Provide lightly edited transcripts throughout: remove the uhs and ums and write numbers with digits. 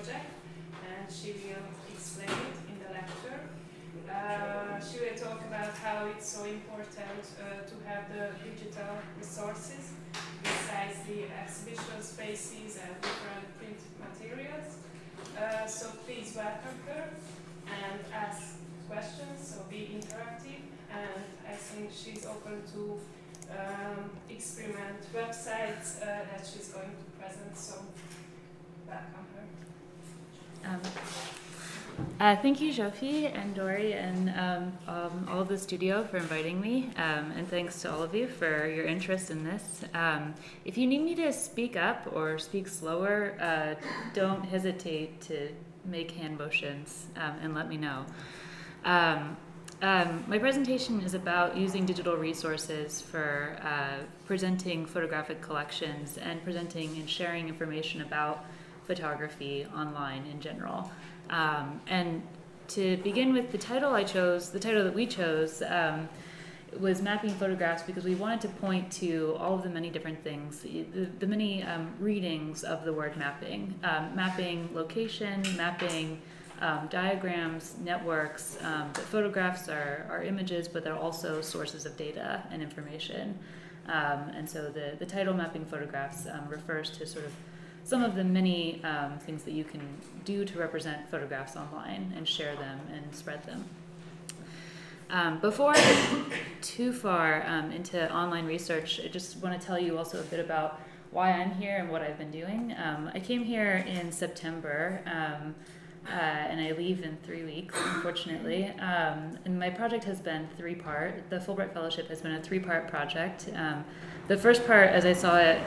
project, and she will explain it in the lecture. She will talk about how it's so important to have the digital resources besides the exhibition spaces and different print materials. So please welcome her and ask questions, so be interactive, and I think she's open to experiment websites that she's going to present, so welcome her. Thank you, Jofi and Dory and all of the studio for inviting me, and thanks to all of you for your interest in this. If you need me to speak up or speak slower, don't hesitate to make hand motions and let me know. My presentation is about using digital resources for presenting photographic collections and presenting and sharing information about photography online in general. And to begin with, the title that we chose was Mapping Photographs, because we wanted to point to all of the many different things, the many readings of the word mapping. Mapping location, mapping diagrams, networks. The photographs are images, but they're also sources of data and information. And so the title Mapping Photographs refers to sort of some of the many things that you can do to represent photographs online and share them and spread them. Before I get too far into online research, I just want to tell you also a bit about why I'm here and what I've been doing. I came here in September, and I leave in 3 weeks, unfortunately. And my project has been three-part. The Fulbright Fellowship has been a three-part project. The first part, as I saw it,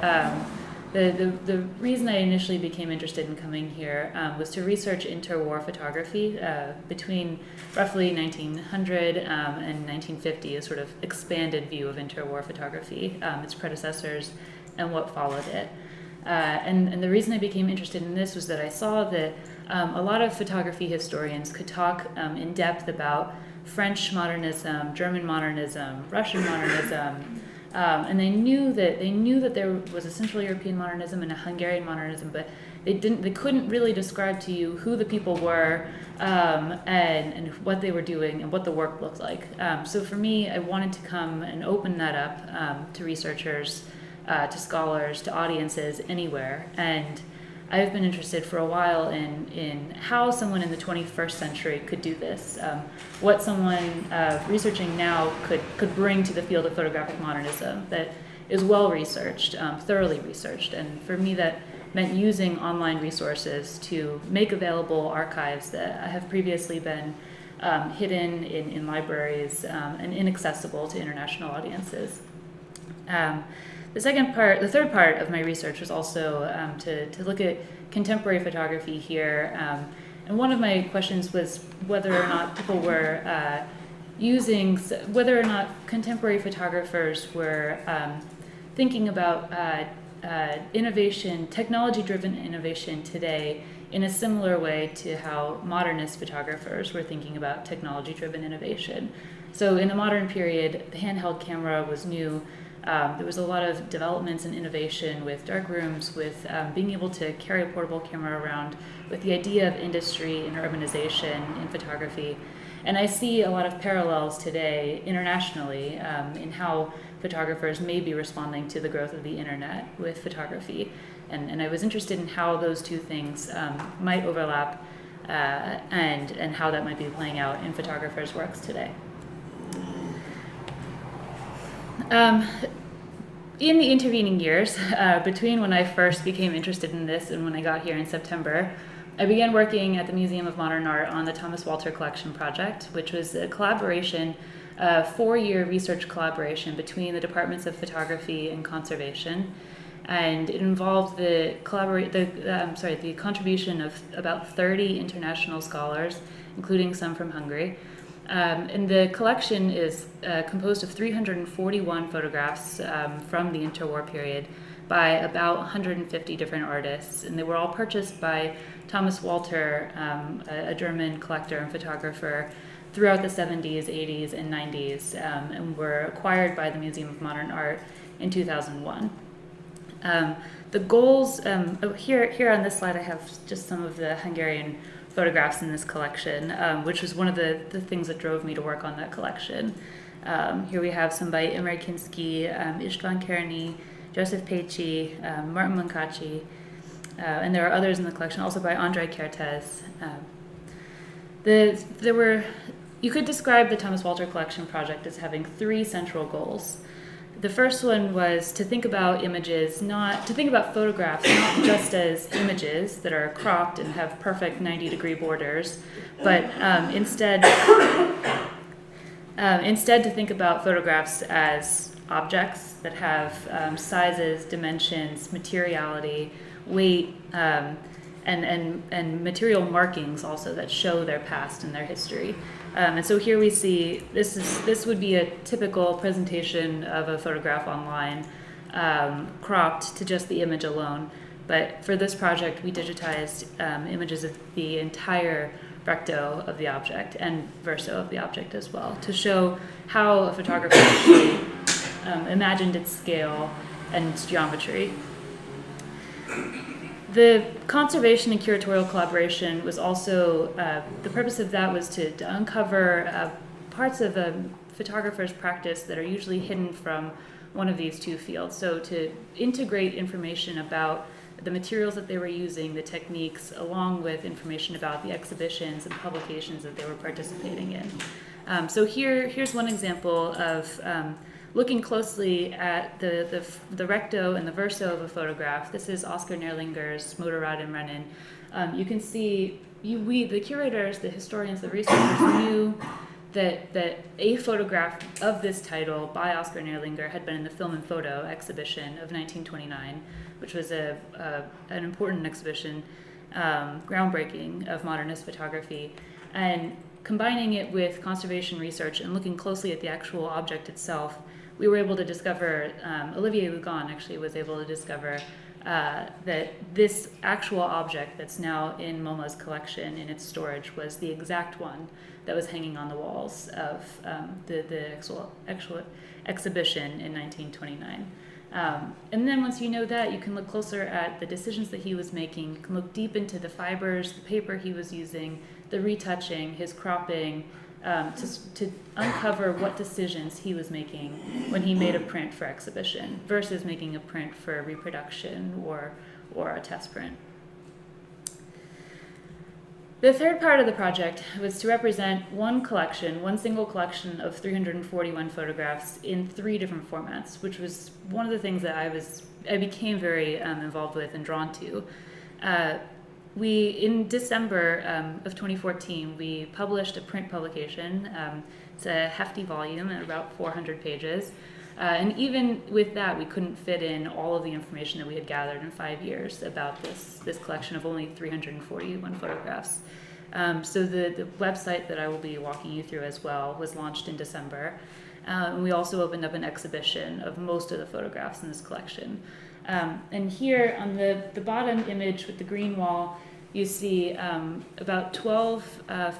the reason I initially became interested in coming here was to research interwar photography between roughly 1900 and 1950, a sort of expanded view of interwar photography, its predecessors, and what followed it. And the reason I became interested in this was that I saw that a lot of photography historians could talk in depth about French modernism, German modernism, Russian modernism, and they knew that there was a Central European modernism and a Hungarian modernism, but they couldn't really describe to you who the people were and what they were doing and what the work looked like. So for me, I wanted to come and open that up to researchers, to scholars, to audiences anywhere. And I've been interested for a while in how someone in the 21st century could do this, what someone researching now could bring to the field of photographic modernism that is well researched, thoroughly researched. And for me, that meant using online resources to make available archives that have previously been hidden in libraries and inaccessible to international audiences. The third part of my research was also to look at contemporary photography here. And one of my questions was whether or not people were whether or not contemporary photographers were thinking about innovation, technology-driven innovation today in a similar way to how modernist photographers were thinking about technology-driven innovation. So in the modern period, the handheld camera was new. There was a lot of developments and innovation with darkrooms, with being able to carry a portable camera around, with the idea of industry and urbanization in photography. And I see a lot of parallels today internationally in how photographers may be responding to the growth of the internet with photography. And I was interested in how those two things might overlap and how that might be playing out in photographers' works today. In the intervening years, between when I first became interested in this and when I got here in September, I began working at the Museum of Modern Art on the Thomas Walter Collection Project, which was a collaboration, a 4-year research collaboration between the Departments of Photography and Conservation. And it involved the contribution of about 30 international scholars, including some from Hungary. And the collection is composed of 341 photographs from the interwar period by about 150 different artists, and they were all purchased by Thomas Walter, a German collector and photographer, throughout the 70s, 80s, and 90s, and were acquired by the Museum of Modern Art in 2001. The goals, here on this slide I have just some of the Hungarian photographs in this collection, which was one of the things that drove me to work on that collection. Here we have some by Imre Kinski, István Kerényi, Joseph Pécsi, Martin Munkachi, and there are others in the collection, also by Andrei Kertész. You could describe the Thomas Walter Collection project as having three central goals. The first one was to think about photographs not just as images that are cropped and have perfect 90-degree borders, but instead to think about photographs as objects that have sizes, dimensions, materiality, weight, and material markings also that show their past and their history. And so here we see this would be a typical presentation of a photograph online, cropped to just the image alone. But for this project, we digitized images of the entire recto of the object and verso of the object as well, to show how a photographer actually imagined its scale and geometry. The conservation and curatorial collaboration was also, the purpose of that was to uncover parts of a photographer's practice that are usually hidden from one of these two fields. So to integrate information about the materials that they were using, the techniques, along with information about the exhibitions and publications that they were participating in. So here's one example of looking closely at the recto and the verso of a photograph. This is Oscar Nerlinger's Motorrad im Rennen. You can see, the curators, the historians, the researchers knew that a photograph of this title by Oscar Nerlinger had been in the Film and Photo exhibition of 1929, which was an important exhibition, groundbreaking of modernist photography. And combining it with conservation research and looking closely at the actual object itself, we were able to discover, Olivier Lugon actually was able to discover that this actual object that's now in MoMA's collection in its storage was the exact one that was hanging on the walls of the actual exhibition in 1929. And then once you know that, you can look closer at the decisions that he was making. You can look deep into the fibers, the paper he was using, the retouching, his cropping, to uncover what decisions he was making when he made a print for exhibition versus making a print for reproduction or a test print. The third part of the project was to represent one single collection of 341 photographs in 3 different formats, which was one of the things that I became very involved with and drawn to. In December of 2014, we published a print publication. It's a hefty volume at about 400 pages. And even with that, we couldn't fit in all of the information that we had gathered in 5 years about this collection of only 341 photographs. So the website that I will be walking you through as well was launched in December. And we also opened up an exhibition of most of the photographs in this collection. And here on the bottom image with the green wall, you see about 12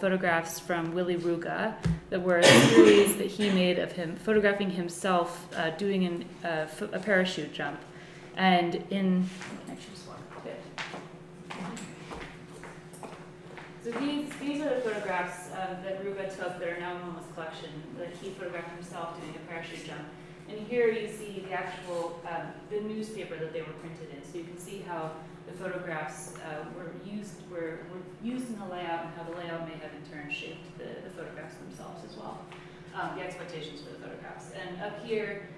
photographs from Willy Ruga that were a series that he made of him photographing himself doing a parachute jump. And so these are the photographs that Ruga took that are now in MoMA's collection, that he photographed himself doing a parachute jump. And here you see the actual, the newspaper that they were printed in. So you can see how the photographs were used in the layout and how the layout may have in turn shaped the photographs themselves as well, the expectations for the photographs. And up here,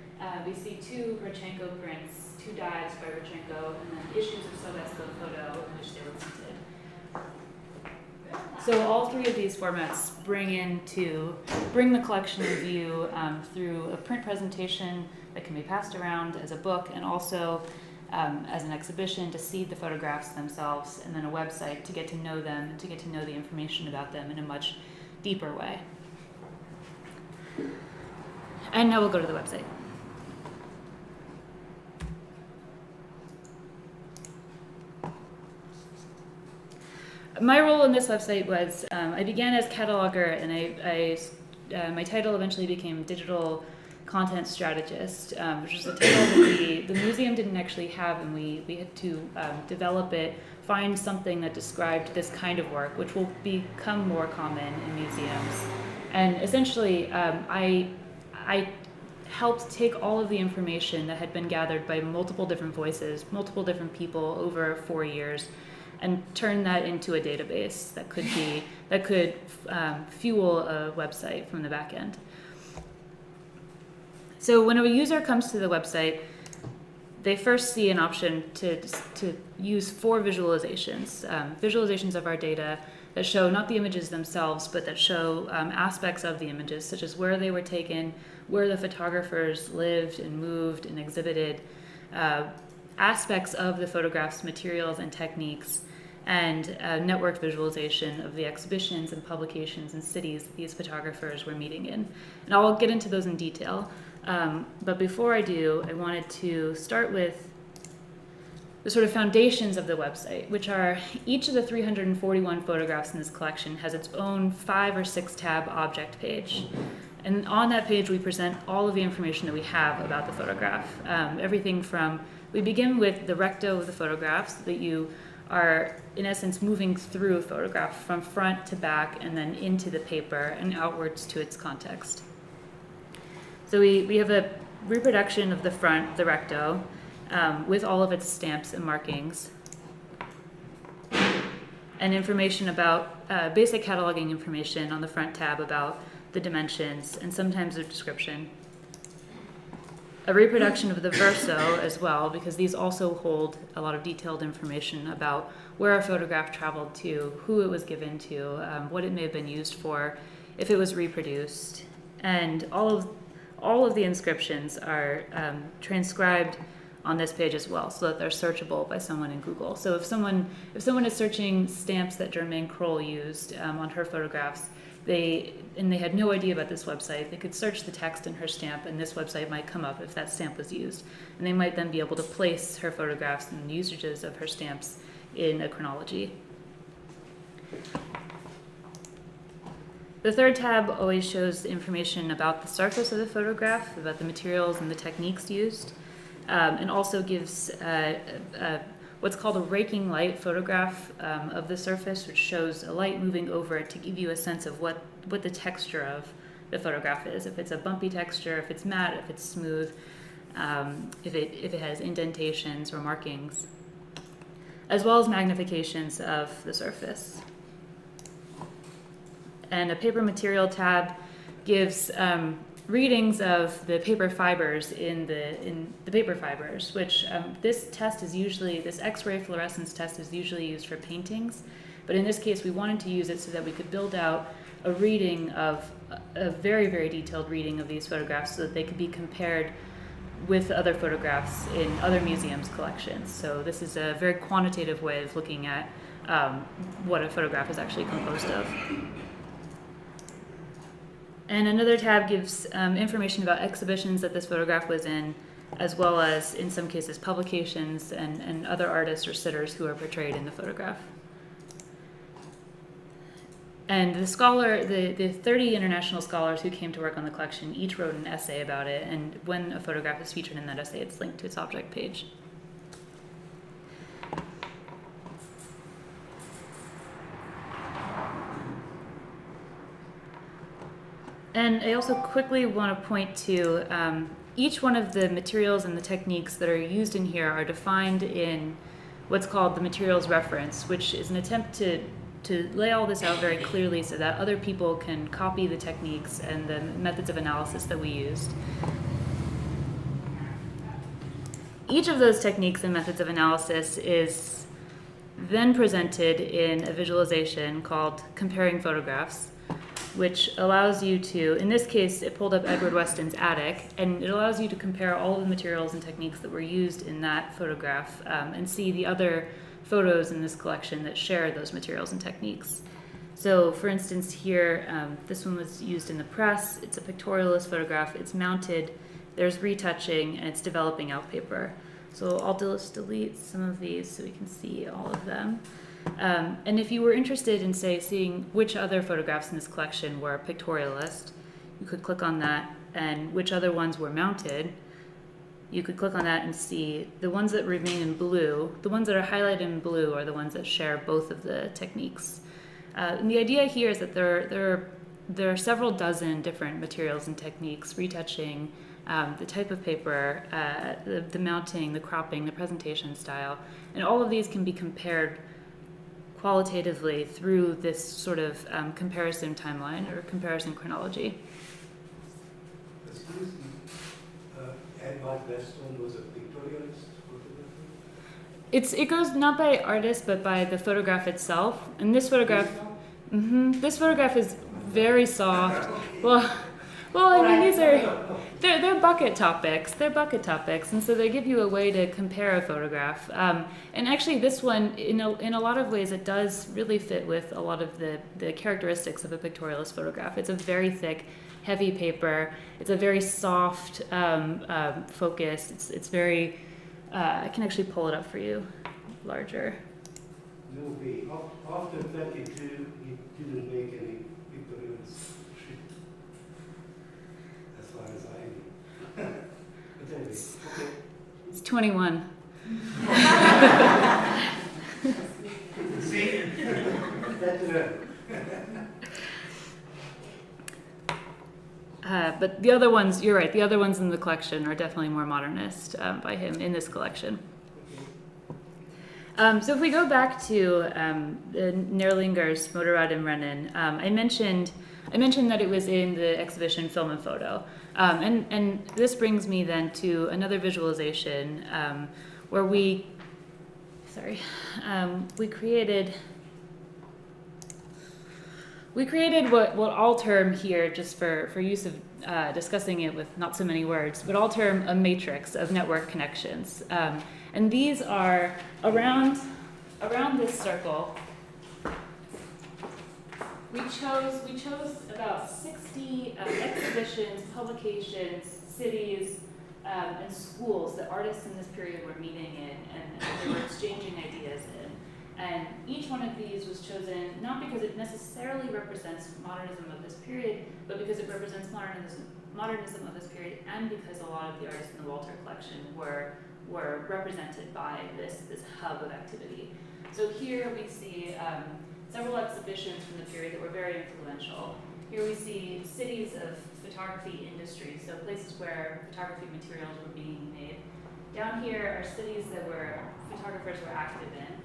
we see 2 Rodchenko prints, 2 dies by Rodchenko, and then issues of Sovetsko photo in which they were printed. So all 3 of these formats bring the collection to view through a print presentation that can be passed around as a book, and also as an exhibition to see the photographs themselves, and then a website to get to know them and to get to know the information about them in a much deeper way. And now we'll go to the website. My role in this website was, I began as cataloger, and my title eventually became digital content strategist, which is a title that the museum didn't actually have, and we had to develop it, find something that described this kind of work, which will become more common in museums. And essentially, I helped take all of the information that had been gathered by multiple different voices, multiple different people over 4 years, and turn that into a database that could fuel a website from the back end. So when a user comes to the website, they first see an option to use 4 visualizations, visualizations of our data that show not the images themselves, but that show aspects of the images, such as where they were taken, where the photographers lived and moved and exhibited, aspects of the photographs, materials and techniques, and network visualization of the exhibitions and publications and cities that these photographers were meeting in. And I'll get into those in detail. But before I do, I wanted to start with the sort of foundations of the website, which are each of the 341 photographs in this collection has its own 5 or 6 tab object page. And on that page, we present all of the information that we have about the photograph. Everything from, we begin with the recto of the photographs, that you are, in essence, moving through a photograph from front to back and then into the paper and outwards to its context. So we have a reproduction of the front, the recto, with all of its stamps and markings, and information about basic cataloging information on the front tab about the dimensions and sometimes a description. A reproduction of the verso as well, because these also hold a lot of detailed information about where a photograph traveled to, who it was given to, what it may have been used for, if it was reproduced, and all of the inscriptions are transcribed on this page as well, so that they're searchable by someone in Google. So if someone is searching stamps that Germaine Kroll used on her photographs, they had no idea about this website, they could search the text in her stamp, and this website might come up if that stamp was used. And they might then be able to place her photographs and usages of her stamps in a chronology. The third tab always shows information about the surface of the photograph, about the materials and the techniques used, and also gives what's called a raking light photograph of the surface, which shows a light moving over it to give you a sense of what the texture of the photograph is. If it's a bumpy texture, if it's matte, if it's smooth, if it has indentations or markings, as well as magnifications of the surface. And a paper material tab gives readings of the paper fibers in the paper fibers, which this X-ray fluorescence test is usually used for paintings, but in this case we wanted to use it so that we could build out a reading of a very, very detailed reading of these photographs so that they could be compared with other photographs in other museums' collections. So this is a very quantitative way of looking at what a photograph is actually composed of. And another tab gives information about exhibitions that this photograph was in, as well as, in some cases, publications and other artists or sitters who are portrayed in the photograph. And the 30 international scholars who came to work on the collection each wrote an essay about it, and when a photograph is featured in that essay, it's linked to its object page. And I also quickly want to point to each one of the materials and the techniques that are used in here are defined in what's called the materials reference, which is an attempt to lay all this out very clearly so that other people can copy the techniques and the methods of analysis that we used. Each of those techniques and methods of analysis is then presented in a visualization called Comparing Photographs, which allows you to, in this case, it pulled up Edward Weston's attic, and it allows you to compare all of the materials and techniques that were used in that photograph and see the other photos in this collection that share those materials and techniques. So, for instance, here, this one was used in the press. It's a pictorialist photograph. It's mounted. There's retouching, and it's developing out paper. So I'll just delete some of these so we can see all of them. And if you were interested in, say, seeing which other photographs in this collection were pictorialist, you could click on that and which other ones were mounted, you could click on that and see the ones that remain in blue. The ones that are highlighted in blue are the ones that share both of the techniques. And the idea here is that there are several dozen different materials and techniques, retouching, the type of paper, the mounting, the cropping, the presentation style, and all of these can be compared qualitatively through this sort of comparison timeline or comparison chronology. Excuse me, Edward Weston was a pictorialist photographer? It goes not by artist, but by the photograph itself. And this photograph, this photograph is very soft. Well, I mean, they're bucket topics. They're bucket topics, and so they give you a way to compare a photograph. And actually, this one, in a lot of ways, it does really fit with a lot of the characteristics of a pictorialist photograph. It's a very thick, heavy paper. It's a very soft focus. It's very. I can actually pull it up for you, larger. No way. After 22, you didn't make any pictorialist. As far as I know. But anyway, okay. It's 21. See? Better. But the other ones, you're right, the other ones in the collection are definitely more modernist by him in this collection. So if we go back to Nerlinger's Motorrad im Rennen, I mentioned that it was in the exhibition Film and Photo. And this brings me then to another visualization where we created what I'll term here, just for use of discussing it with not so many words, but I'll term a matrix of network connections. And these are around this circle. We chose about 60 exhibitions, publications, cities, and schools that artists in this period were meeting in and they were exchanging ideas in. And each one of these was chosen not because it necessarily represents modernism of this period, but because it represents modernism of this period, and because a lot of the artists in the Walter collection were represented by this hub of activity. So here we see several exhibitions from the period that were very influential. Here we see cities of photography industries, so places where photography materials were being made. Down here are cities that photographers were active in.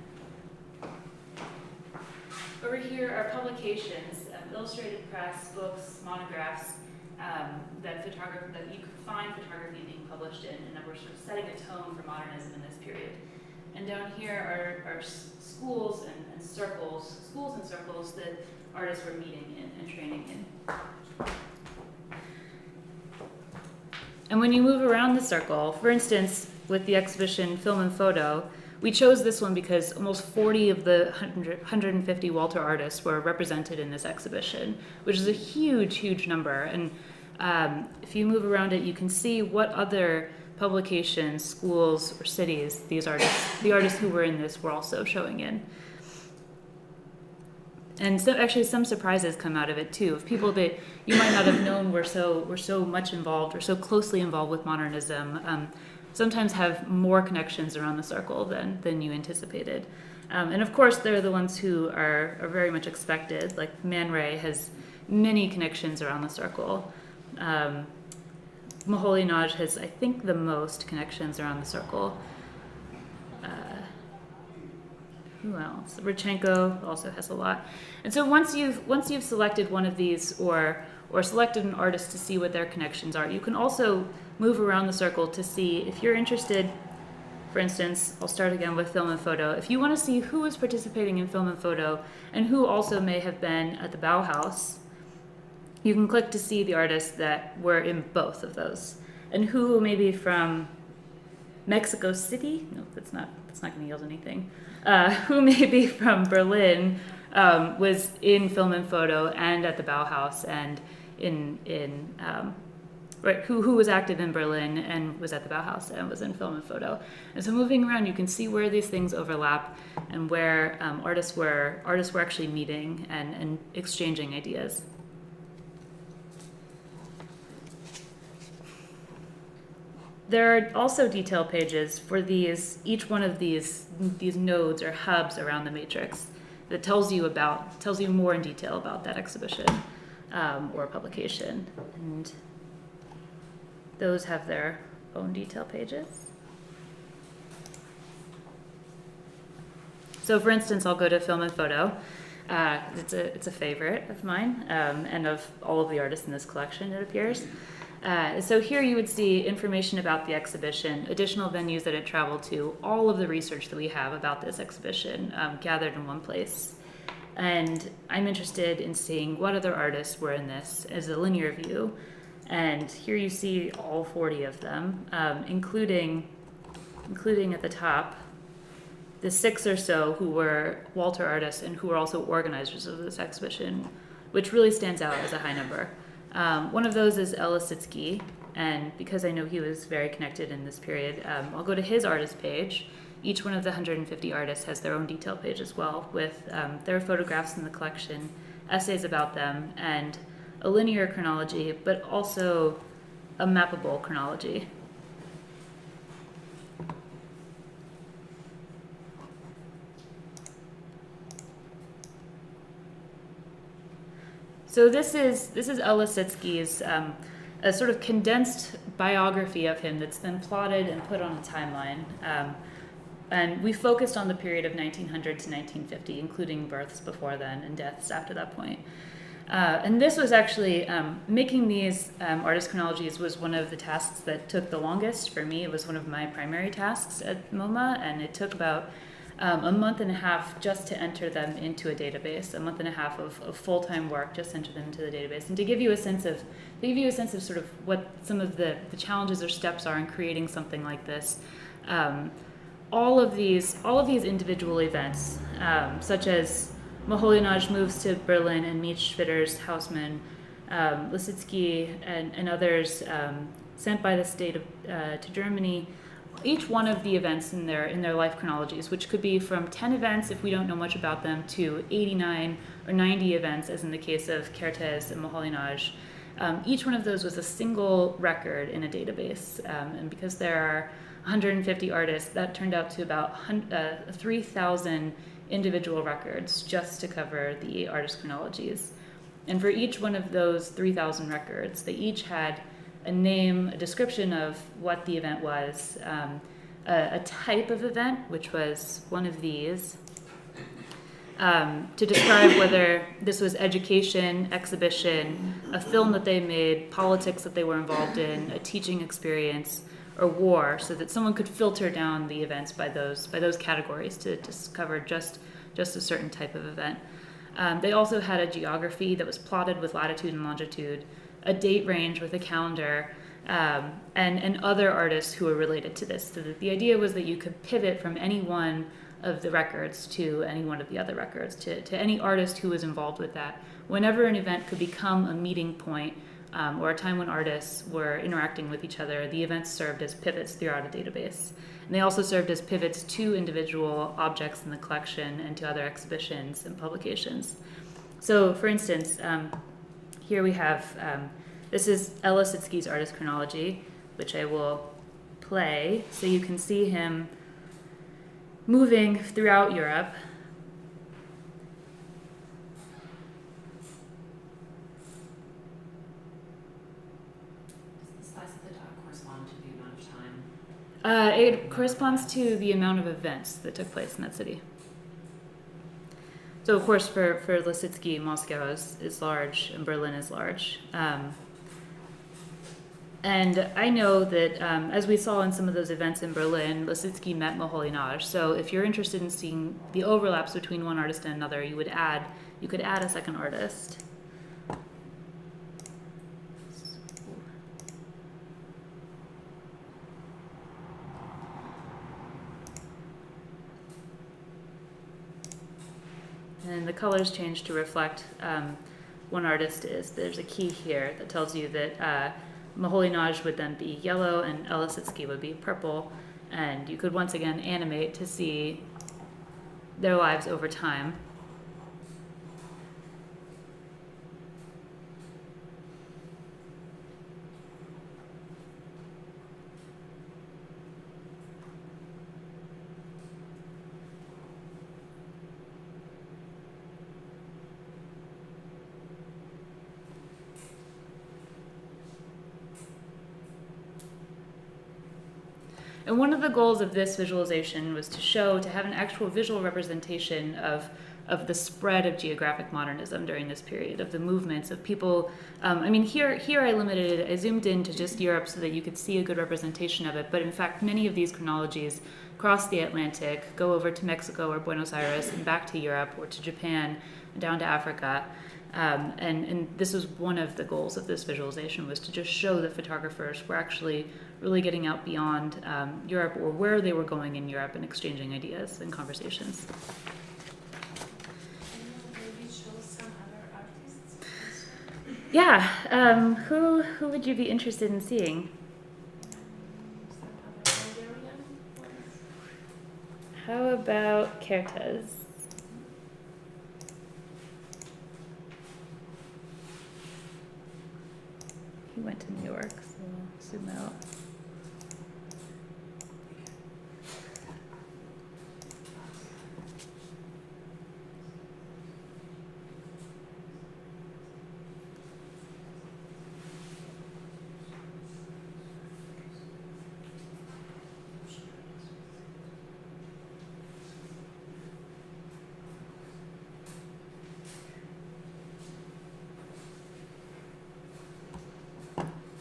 Over here are publications, illustrated press, books, monographs that you could find photography being published in, and that were sort of setting a tone for modernism in this period. And down here are schools and circles that artists were meeting in and training in. And when you move around the circle, for instance, with the exhibition Film and Photo, we chose this one because almost 40 of the 150 Walter artists were represented in this exhibition, which is a huge, huge number. And if you move around it, you can see what other publications, schools, or cities the artists who were in this were also showing in. And so actually some surprises come out of it too, of people that you might not have known were so much involved or so closely involved with modernism. Sometimes have more connections around the circle than you anticipated. And of course, they're the ones who are very much expected. Like Man Ray has many connections around the circle. Moholy-Nagy has, I think, the most connections around the circle. Who else? Rodchenko also has a lot. And so once you've selected one of these or selected an artist to see what their connections are, you can also move around the circle to see if you're interested. For instance, I'll start again with Film and Photo. If you want to see who is participating in Film and Photo and who also may have been at the Bauhaus, you can click to see the artists that were in both of those, and who may be from Mexico City. No, that's not going to yield anything. Who may be from Berlin was in Film and Photo and at the Bauhaus, and who was active in Berlin and was at the Bauhaus and was in Film and Photo. And so moving around, you can see where these things overlap and where artists were actually meeting and exchanging ideas. There are also detail pages for each one of these nodes or hubs around the matrix that tells you more in detail about that exhibition or publication. And those have their own detail pages. So for instance, I'll go to Film and Photo. It's a favorite of mine and of all of the artists in this collection, it appears. So here you would see information about the exhibition, additional venues that it traveled to, all of the research that we have about this exhibition gathered in one place. And I'm interested in seeing what other artists were in this as a linear view. And here you see all 40 of them, including at the top, the 6 or so who were Walter artists and who were also organizers of this exhibition, which really stands out as a high number. One of those is Elisitsky, and because I know he was very connected in this period, I'll go to his artist page. Each one of the 150 artists has their own detail page as well, with their photographs in the collection, essays about them, and a linear chronology, but also a mappable chronology. So this is Elisitsky's a sort of condensed biography of him that's then plotted and put on a timeline. And we focused on the period of 1900 to 1950, including births before then and deaths after that point. And this was actually, making these artist chronologies was one of the tasks that took the longest for me. It was one of my primary tasks at MoMA, and it took about a month and a half just to enter them into a database, a month and a half of full-time work just to enter them into the database. And to give you a sense of sort of what some of the challenges or steps are in creating something like this, all of these individual events, such as Moholy-Nagy moves to Berlin and meets Schwitter's Hausmann, Lisitsky and others sent by the state to Germany. Each one of the events in their life chronologies, which could be from 10 events if we don't know much about them to 89 or 90 events, as in the case of Kertész and Moholy-Nagy, each one of those was a single record in a database. And because there are 150 artists, that turned out to about 3,000 individual records just to cover the artist chronologies. And for each one of those 3,000 records, they each had a name, a description of what the event was, a type of event, which was one of these, to describe whether this was education, exhibition, a film that they made, politics that they were involved in, a teaching experience, or war, so that someone could filter down the events by those categories to cover just a certain type of event. They also had a geography that was plotted with latitude and longitude, a date range with a calendar, and other artists who were related to this. So that the idea was that you could pivot from any one of the records to any one of the other records, to any artist who was involved with that. Whenever an event could become a meeting point or a time when artists were interacting with each other, the events served as pivots throughout a database. And they also served as pivots to individual objects in the collection and to other exhibitions and publications. So, for instance, here we have, this is Elisitsky's artist chronology, which I will play so you can see him moving throughout Europe. Does the size of the dot correspond to the amount of time? It corresponds to the amount of events that took place in that city. So, of course, for Lisitsky, Moscow is large and Berlin is large. And I know that, as we saw in some of those events in Berlin, Lisitsky met Moholy-Nagy. So if you're interested in seeing the overlaps between one artist and another, you could add a second artist. And the colors change to reflect one artist is. There's a key here that tells you that Moholy-Nagy would then be yellow and Elisitsky would be purple. And you could once again animate to see their lives over time. And one of the goals of this visualization was to have an actual visual representation of the spread of geographic modernism during this period, of the movements of people. Here I zoomed in to just Europe so that you could see a good representation of it, but in fact many of these chronologies cross the Atlantic, go over to Mexico or Buenos Aires and back to Europe or to Japan, down to Africa. And this was one of the goals of this visualization, was to just show that photographers were actually really getting out beyond Europe, or where they were going in Europe, and exchanging ideas and conversations. Maybe show some other artists also. Yeah, who would you be interested in seeing? Some other Hungarian ones. How about Kertész? He went to New York, so we'll zoom out.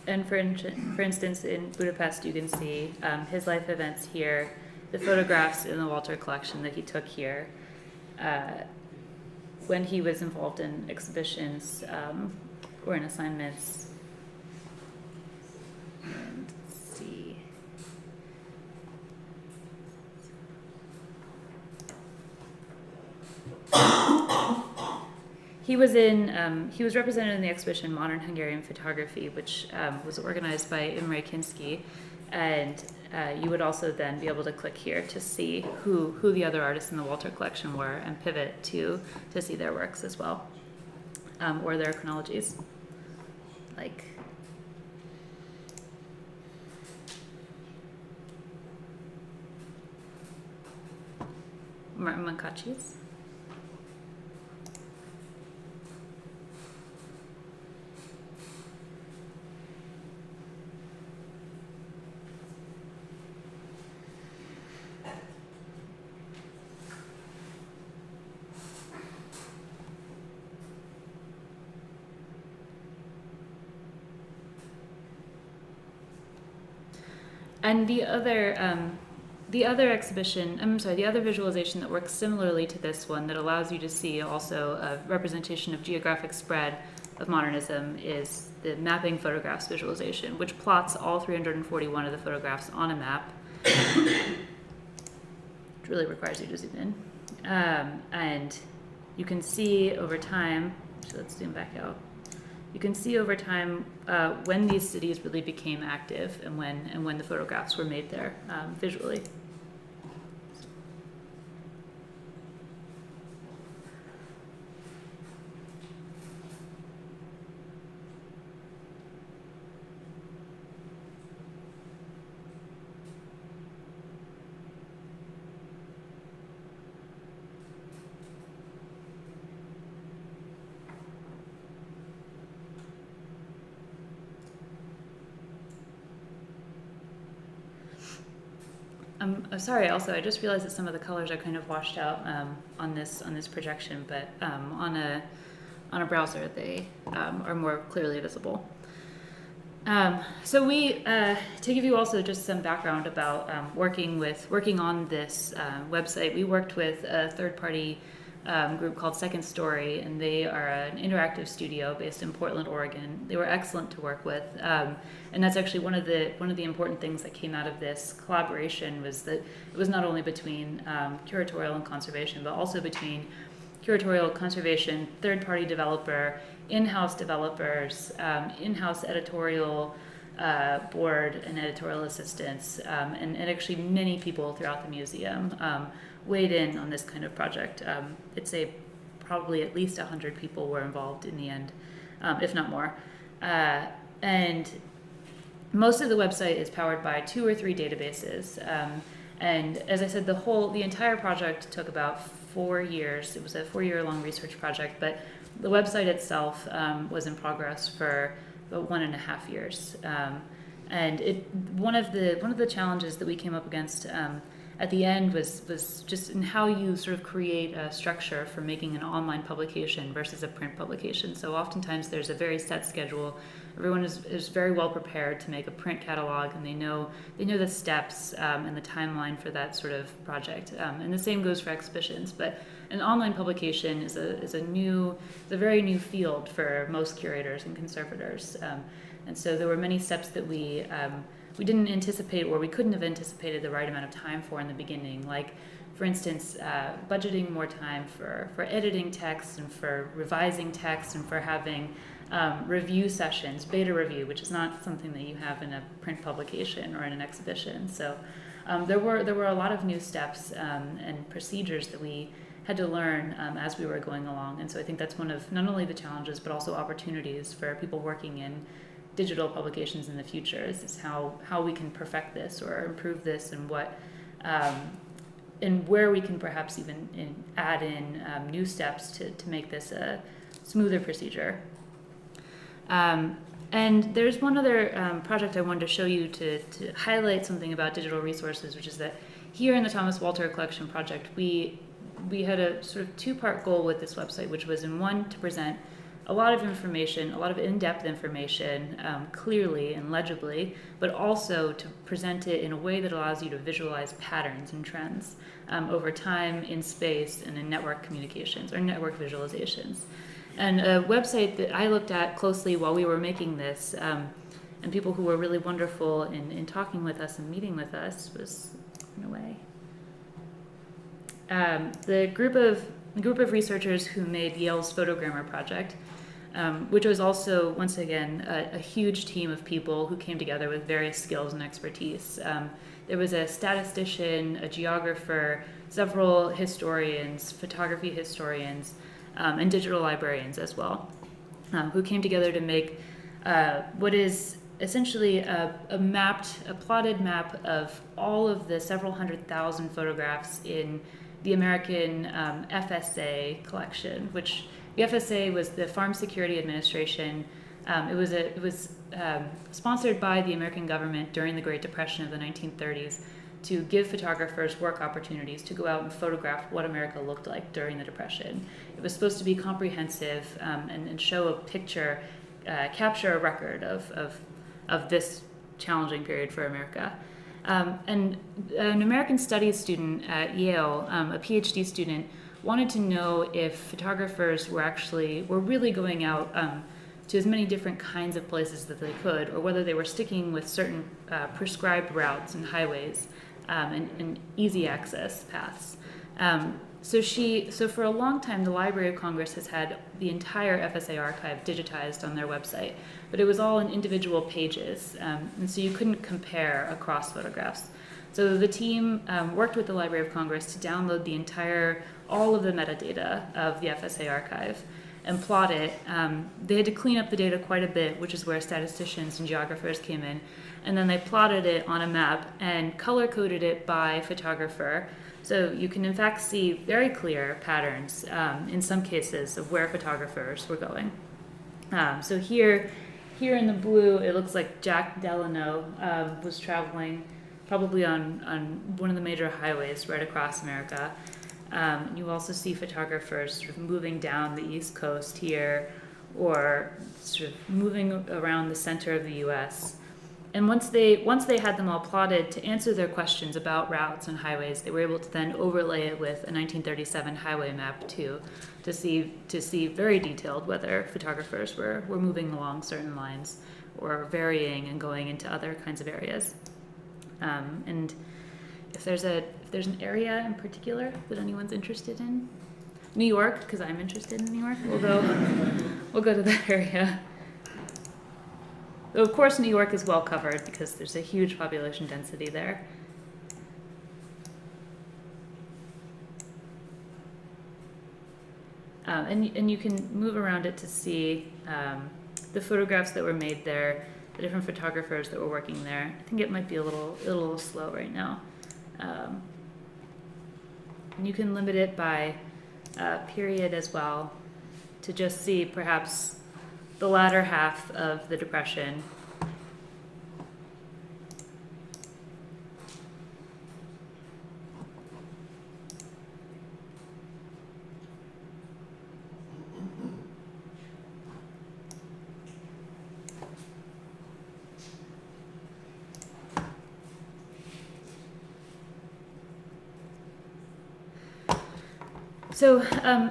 And for instance, in Budapest, you can see his life events here, the photographs in the Walter collection that he took here, when he was involved in exhibitions or in assignments. And let's see. He was represented in the exhibition Modern Hungarian Photography, which was organized by Imre Kinski, and you would also then be able to click here to see who the other artists in the Walter collection were, and pivot to see their works as well, or their chronologies, like Martin Mankaci's. And the other visualization that works similarly to this one, that allows you to see also a representation of geographic spread of modernism, is the mapping photographs visualization, which plots all 341 of the photographs on a map. Which really requires you to zoom in. And you can see over time, so let's zoom back out. You can see over time when these cities really became active, and when the photographs were made there visually. I'm sorry. Also, I just realized that some of the colors are kind of washed out on this projection, but on a browser they are more clearly visible. So we, to give you also just some background about working on this website, we worked with a third-party group called Second Story, and they are an interactive studio based in Portland, Oregon. They were excellent to work with, and that's actually one of the important things that came out of this collaboration, was that it was not only between curatorial and conservation, but also between curatorial, conservation, third-party developer, in-house developers, in-house editorial board and editorial assistants, and actually many people throughout the museum weighed in on this kind of project. I'd say probably at least 100 people were involved in the end, if not more. And most of the website is powered by 2 or 3 databases. And as I said, the entire project took about 4 years. It was a 4-year-long research project, but the website itself was in progress for about 1.5 years. And one of the challenges that we came up against at the end was just in how you sort of create a structure for making an online publication versus a print publication. So oftentimes there's a very set schedule. Everyone is very well prepared to make a print catalog, and they know the steps and the timeline for that sort of project. And the same goes for exhibitions. But an online publication is a very new field for most curators and conservators. And so there were many steps that we didn't anticipate, or we couldn't have anticipated the right amount of time for in the beginning. Like, for instance, budgeting more time for editing text and for revising text and for having review sessions, beta review, which is not something that you have in a print publication or in an exhibition. So there were a lot of new steps and procedures that we had to learn as we were going along. And so I think that's one of not only the challenges but also opportunities for people working in digital publications in the future is how we can perfect this or improve this, and what and where we can perhaps even add in new steps to make this a smoother procedure. And there's one other project I wanted to show you to highlight something about digital resources, which is that here in the Thomas Walter Collection Project, we had a sort of two-part goal with this website, which was, in one, to present a lot of information, a lot of in-depth information, clearly and legibly, but also to present it in a way that allows you to visualize patterns and trends over time, in space, and in network communications or network visualizations. And a website that I looked at closely while we were making this, and people who were really wonderful in talking with us and meeting with us, was, in a way, the group of researchers who made Yale's Photogrammer project, which was also, once again, a huge team of people who came together with various skills and expertise. There was a statistician, a geographer, several historians, photography historians, and digital librarians as well, who came together to make what is essentially a plotted map of all of the several 100,000 photographs in the American FSA collection, which the FSA was the Farm Security Administration. It was sponsored by the American government during the Great Depression of the 1930s to give photographers work opportunities to go out and photograph what America looked like during the Depression. It was supposed to be comprehensive and show a picture, capture a record of this challenging period for America. And an American Studies student at Yale, a PhD student, wanted to know if photographers were really going out to as many different kinds of places that they could, or whether they were sticking with certain prescribed routes and highways and easy access paths. So for a long time, the Library of Congress has had the entire FSA archive digitized on their website, but it was all in individual pages, and so you couldn't compare across photographs. So the team worked with the Library of Congress to download all of the metadata of the FSA archive and plot it. They had to clean up the data quite a bit, which is where statisticians and geographers came in, and then they plotted it on a map and color-coded it by photographer. So you can in fact see very clear patterns in some cases of where photographers were going. So here in the blue, it looks like Jack Delano was traveling probably on one of the major highways right across America. You also see photographers sort of moving down the East Coast here, or sort of moving around the center of the U.S. And once they had them all plotted to answer their questions about routes and highways, they were able to then overlay it with a 1937 highway map too, to see very detailed whether photographers were moving along certain lines or varying and going into other kinds of areas. And if there's an area in particular that anyone's interested in, New York, because I'm interested in New York, we'll go to that area. Of course, New York is well covered because there's a huge population density there. And you can move around it to see the photographs that were made there, the different photographers that were working there. I think it might be a little slow right now. And you can limit it by period as well to just see perhaps the latter half of the Depression. So I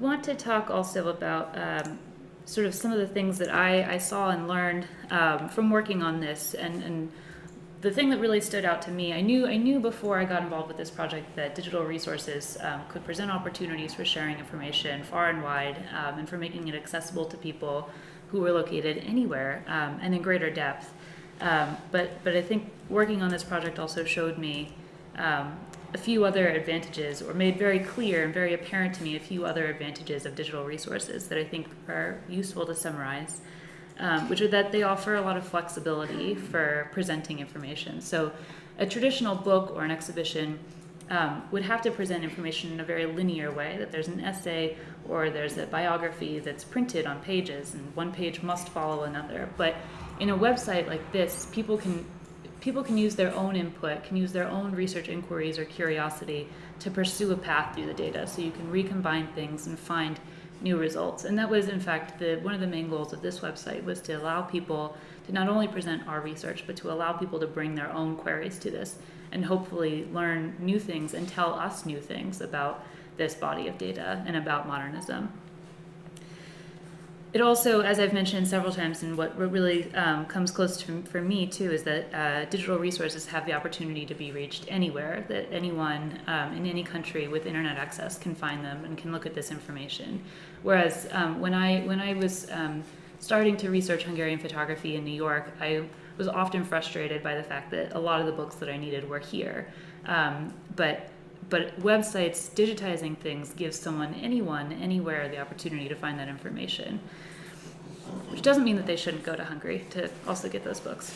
want to talk also about sort of some of the things that I saw and learned from working on this, and the thing that really stood out to me, I knew before I got involved with this project that digital resources could present opportunities for sharing information far and wide, and for making it accessible to people who were located anywhere and in greater depth. But I think working on this project also showed me a few other advantages, or made very clear and very apparent to me a few other advantages of digital resources that I think are useful to summarize, which are that they offer a lot of flexibility for presenting information. So a traditional book or an exhibition would have to present information in a very linear way, that there's an essay or there's a biography that's printed on pages, and one page must follow another. But in a website like this, people can use their own input, can use their own research inquiries or curiosity to pursue a path through the data. So you can recombine things and find new results. And that was, in fact, one of the main goals of this website, was to allow people to not only present our research, but to allow people to bring their own queries to this and hopefully learn new things and tell us new things about this body of data and about modernism. It also, as I've mentioned several times, and what really comes close for me too, is that digital resources have the opportunity to be reached anywhere, that anyone in any country with internet access can find them and can look at this information. Whereas when I was starting to research Hungarian photography in New York, I was often frustrated by the fact that a lot of the books that I needed were here. But websites digitizing things gives anyone, anywhere, the opportunity to find that information. Which doesn't mean that they shouldn't go to Hungary to also get those books.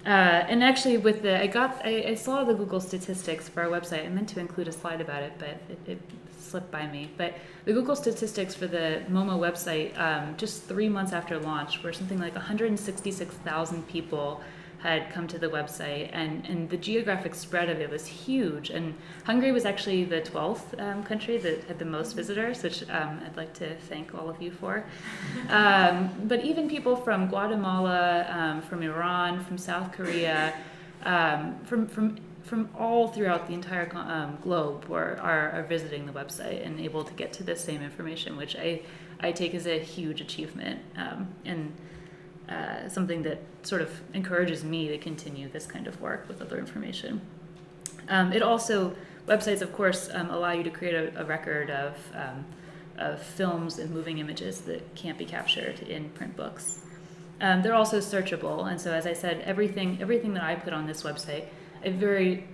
And actually, I saw the Google statistics for our website. I meant to include a slide about it, but it slipped by me. But the Google statistics for the MoMA website, just 3 months after launch, were something like 166,000 people had come to the website, and the geographic spread of it was huge. And Hungary was actually the 12th country that had the most visitors, which I'd like to thank all of you for. But even people from Guatemala, from Iran, from South Korea, from all throughout the entire globe are visiting the website and able to get to this same information, which I take as a huge achievement, and something that sort of encourages me to continue this kind of work with other information. Websites, of course, allow you to create a record of films and moving images that can't be captured in print books. They're also searchable, and so, as I said, everything that I put on this website, I very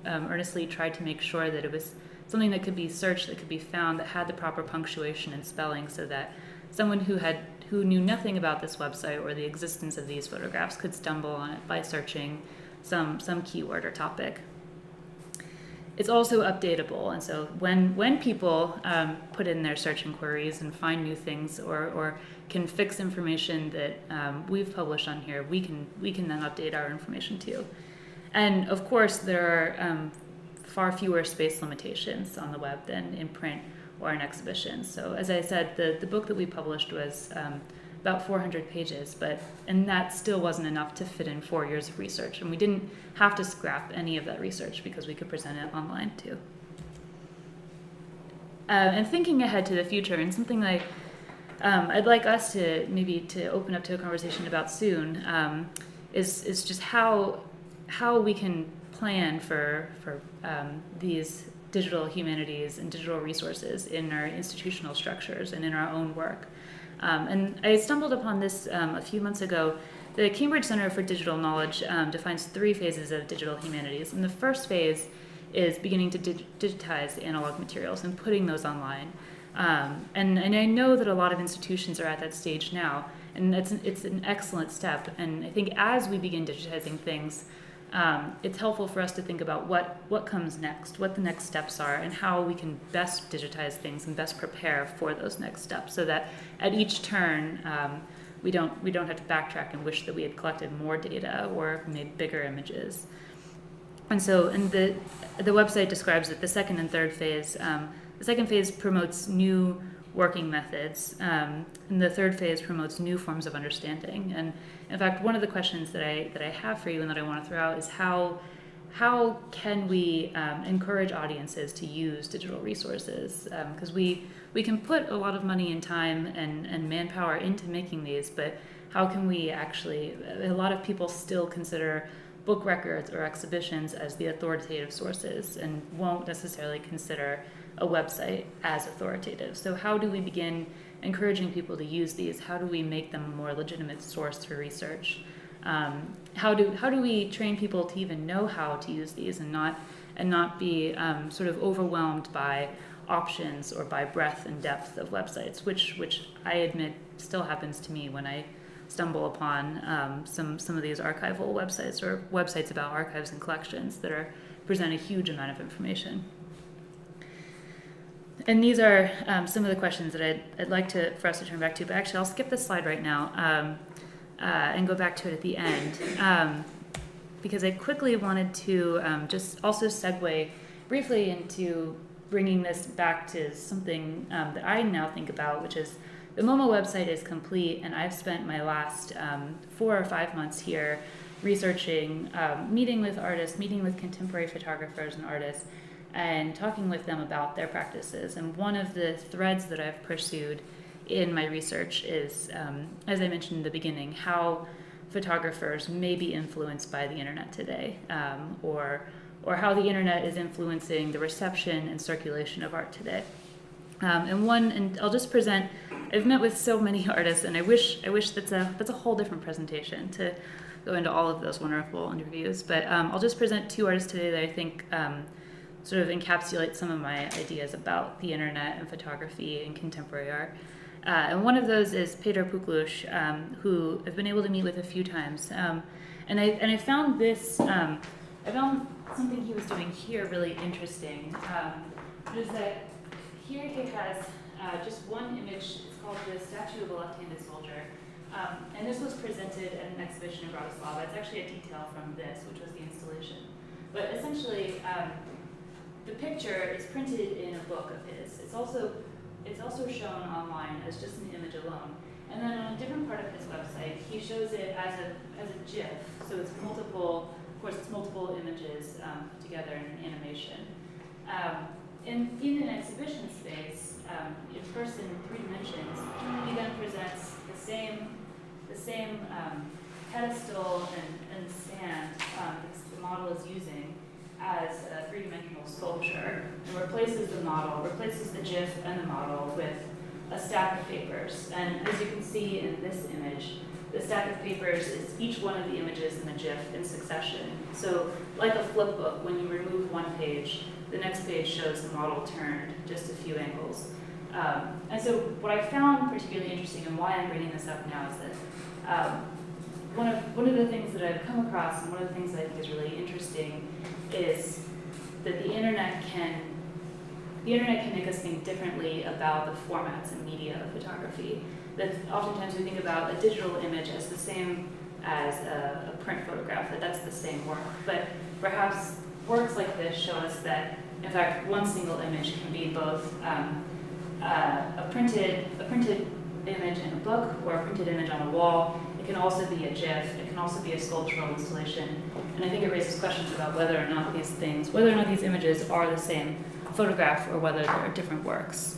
earnestly tried to make sure that it was something that could be searched, that could be found, that had the proper punctuation and spelling, so that someone who knew nothing about this website or the existence of these photographs could stumble on it by searching some keyword or topic. It's also updatable, and so when people put in their search inquiries and find new things or can fix information that we've published on here, we can then update our information too. And of course, there are far fewer space limitations on the web than in print or an exhibition. So as I said, the book that we published was about 400 pages, and that still wasn't enough to fit in 4 years of research. And we didn't have to scrap any of that research because we could present it online too. And thinking ahead to the future, and something that I'd like us to open up to a conversation about soon, is just how we can plan for these digital humanities and digital resources in our institutional structures and in our own work. And I stumbled upon this a few months ago. The Cambridge Center for Digital Knowledge defines 3 phases of digital humanities. And the first phase is beginning to digitize analog materials and putting those online. And I know that a lot of institutions are at that stage now, and it's an excellent step. And I think as we begin digitizing things, it's helpful for us to think about what comes next, what the next steps are, and how we can best digitize things and best prepare for those next steps, so that at each turn we don't have to backtrack and wish that we had collected more data or made bigger images. And so, the website describes that the second and third phase. The second phase promotes new working methods, and the third phase promotes new forms of understanding. And in fact, one of the questions that I have for you and that I want to throw out is how how can we encourage audiences to use digital resources? Because we can put a lot of money and time and manpower into making these, but how can we actually, a lot of people still consider book records or exhibitions as the authoritative sources and won't necessarily consider a website as authoritative. So how do we begin encouraging people to use these? How do we make them a more legitimate source for research? How do we train people to even know how to use these and not be sort of overwhelmed by options or by breadth and depth of websites, which I admit still happens to me when I stumble upon some of these archival websites or websites about archives and collections that present a huge amount of information. And these are some of the questions that I'd like for us to turn back to, but actually I'll skip this slide right now and go back to it at the end, because I quickly wanted to just also segue briefly into bringing this back to something that I now think about, which is the MoMA website is complete, and I've spent my last 4 or 5 months here researching, meeting with artists, meeting with contemporary photographers and artists, and talking with them about their practices. And one of the threads that I've pursued in my research is, as I mentioned in the beginning, how photographers may be influenced by the internet today, or how the internet is influencing the reception and circulation of art today. And I'll just present. I've met with so many artists, and I wish that's a whole different presentation to go into all of those wonderful interviews. But I'll just present 2 artists today that I think sort of encapsulate some of my ideas about the internet and photography and contemporary art. And one of those is Peter Puklus, who I've been able to meet with a few times. And I found this. I found something he was doing here really interesting. Which is that here he has just one image. It's called the Statue of a Left-Handed Soldier. And this was presented at an exhibition in Bratislava. It's actually a detail from this, which was the installation. But essentially, the picture is printed in a book of his. It's also shown online as just an image alone. And then on a different part of his website, he shows it as a GIF. So it's multiple images together in an animation. In an exhibition space, in person, 3 dimensions, he then presents the same pedestal and stand the model is using as a 3-dimensional sculpture, and replaces the GIF and the model with a stack of papers. And as you can see in this image, the stack of papers is each one of the images in the GIF in succession. So like a flip book, when you remove one page, the next page shows the model turned just a few angles. And so what I found particularly interesting, and why I'm bringing this up now, is that one of the things that I've come across, and one of the things that I think is really interesting, is that the internet can make us think differently about the formats and media of photography. That oftentimes we think about a digital image as the same as a print photograph, that's the same work. But perhaps works like this show us that, in fact, one single image can be both a printed image in a book or a printed image on a wall. It can also be a GIF. It can also be a sculptural installation. And I think it raises questions about whether or not these images are the same photograph or whether they're different works.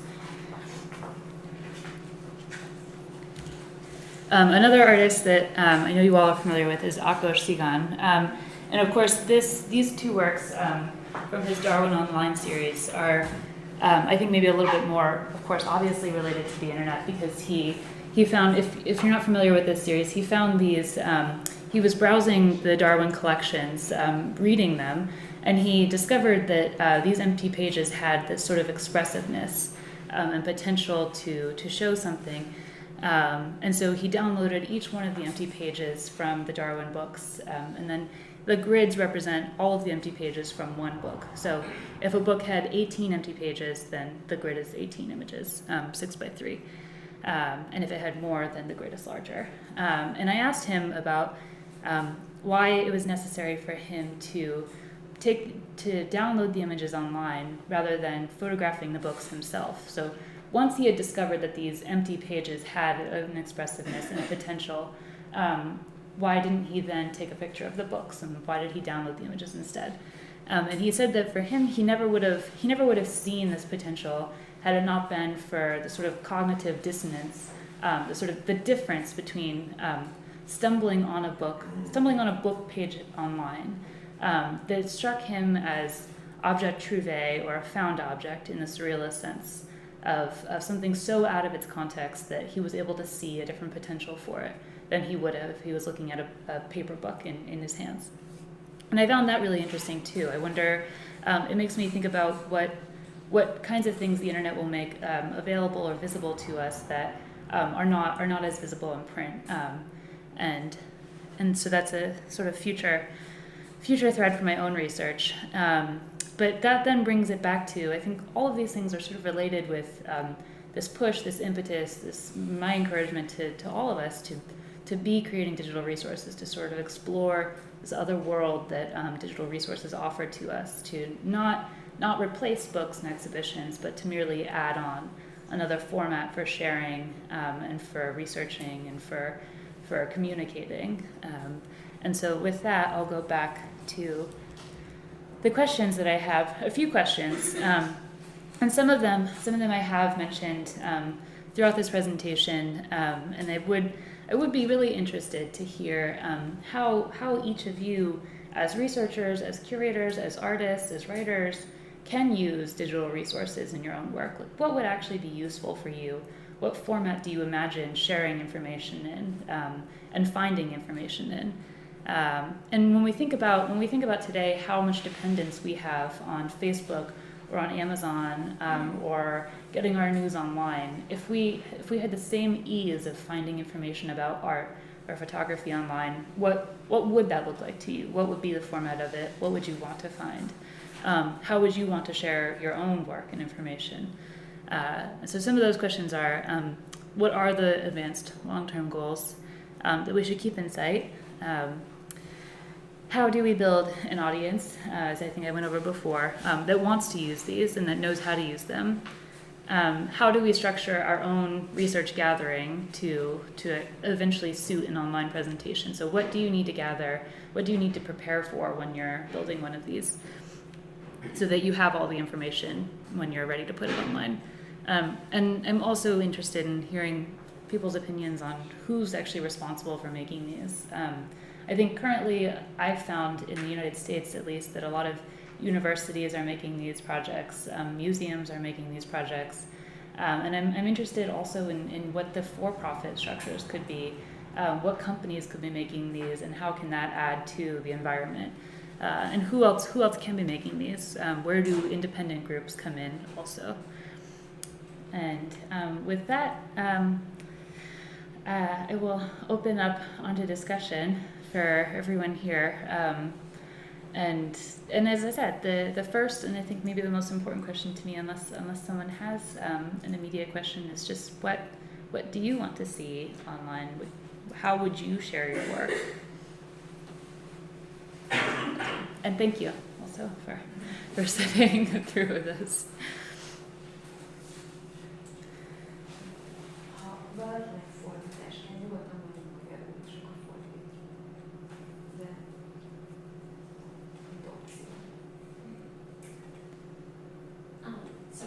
Another artist that I know you all are familiar with is Akos Sigan. And of course, these 2 works from his Darwin Online series are, I think, maybe a little bit more, of course, obviously related to the internet, because he found, if you're not familiar with this series, he found these, he was browsing the Darwin collections, reading them, and he discovered that these empty pages had this sort of expressiveness and potential to show something. And so he downloaded each one of the empty pages from the Darwin books, and then the grids represent all of the empty pages from one book. So if a book had 18 empty pages, then the grid is 18 images, 6 by 3. And if it had more, then the grid is larger. And I asked him about why it was necessary for him to download the images online rather than photographing the books himself. So once he had discovered that these empty pages had an expressiveness and a potential, why didn't he then take a picture of the books, and why did he download the images instead? And he said that for him, he never would have seen this potential had it not been for the sort of cognitive dissonance, the difference between stumbling on a book page online that struck him as object trouvé, or a found object in the surrealist sense of something so out of its context that he was able to see a different potential for it than he would have if he was looking at a paper book in his hands. And I found that really interesting too. I wonder, it makes me think about what kinds of things the internet will make available or visible to us that are not as visible in print. And so that's a sort of future thread for my own research. But that then brings it back to, I think all of these things are sort of related with this push, this impetus, my encouragement to all of us to be creating digital resources, to sort of explore this other world that digital resources offer to us, to not replace books and exhibitions, but to merely add on another format for sharing and for researching and for communicating. And so with that, I'll go back to the questions that I have, a few questions. And some of them I have mentioned throughout this presentation, and I would be really interested to hear how each of you, as researchers, as curators, as artists, as writers, can use digital resources in your own work. Like, what would actually be useful for you? What format do you imagine sharing information in and finding information in? And when we think about today, how much dependence we have on Facebook or on Amazon or getting our news online, if we had the same ease of finding information about art or photography online, what would that look like to you? What would be the format of it? What would you want to find? How would you want to share your own work and information? So some of those questions are, what are the advanced long-term goals that we should keep in sight? How do we build an audience, as I think I went over before, that wants to use these and that knows how to use them? How do we structure our own research gathering to eventually suit an online presentation? So what do you need to gather? What do you need to prepare for when you're building one of these, so that you have all the information when you're ready to put it online? And I'm also interested in hearing people's opinions on who's actually responsible for making these. I think currently I've found in the United States, at least, that a lot of universities are making these projects, museums are making these projects, and I'm interested also in what the for-profit structures could be, what companies could be making these, and how can that add to the environment, and who else can be making these? Where do independent groups come in also? And with that, I will open up onto discussion for everyone here. And as I said, the first, and I think maybe the most important question to me, unless someone has an immediate question, is just what do you want to see online? How would you share your work? And thank you also for sitting through this. So